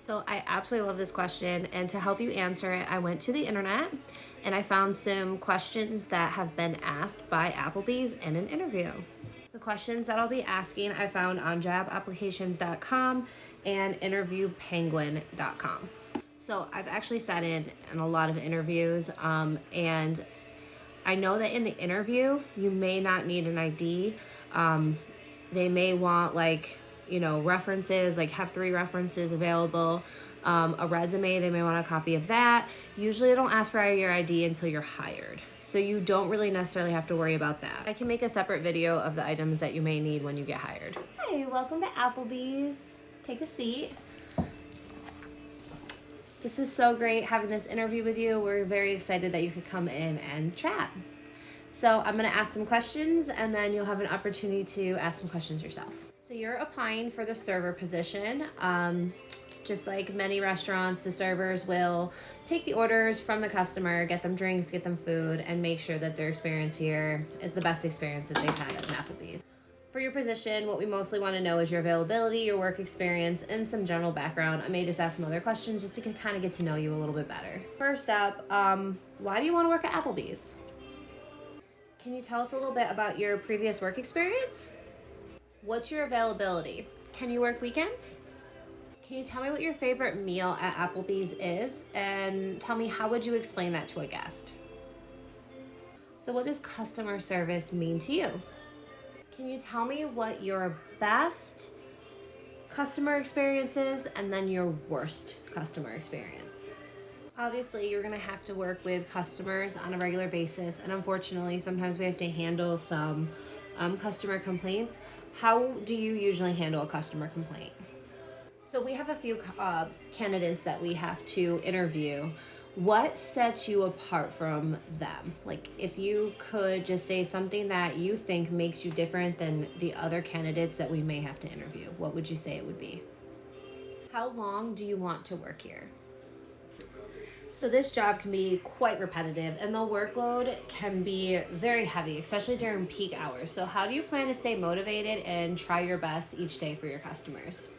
So I absolutely love this question, and to help you answer it, I went to the internet and I found some questions that have been asked by Applebee's in an interview. The questions that I'll be asking I found on jobapplications.com and interviewpenguin.com. So I've actually sat in a lot of interviews, and I know that in the interview you may not need an ID. They may want references, like have 3 references available. A resume, they may want a copy of that. Usually they don't ask for your ID until you're hired, so you don't really necessarily have to worry about that. I can make a separate video of the items that you may need when you get hired. Hi, welcome to Applebee's. Take a seat. This is so great having this interview with you. We're very excited that you could come in and chat. So I'm gonna ask some questions and then you'll have an opportunity to ask some questions yourself. So you're applying for the server position. Just like many restaurants, the servers will take the orders from the customer, get them drinks, get them food, and make sure that their experience here is the best experience that they've had at an Applebee's. For your position, what we mostly want to know is your availability, your work experience, and some general background. I may just ask some other questions just to kind of get to know you a little bit better. First up, why do you want to work at Applebee's? Can you tell us a little bit about your previous work experience? What's your availability? Can you work weekends? Can you tell me what your favorite meal at Applebee's is, and tell me how would you explain that to a guest? So what does customer service mean to you? Can you tell me what your best customer experience is and then your worst customer experience? Obviously, you're gonna have to work with customers on a regular basis, and unfortunately, sometimes we have to handle some customer complaints. How do you usually handle a customer complaint? So we have a few candidates that we have to interview. What sets you apart from them? Like, if you could just say something that you think makes you different than the other candidates that we may have to interview, what would you say it would be? How long do you want to work here? So this job can be quite repetitive and the workload can be very heavy, especially during peak hours. So how do you plan to stay motivated and try your best each day for your customers?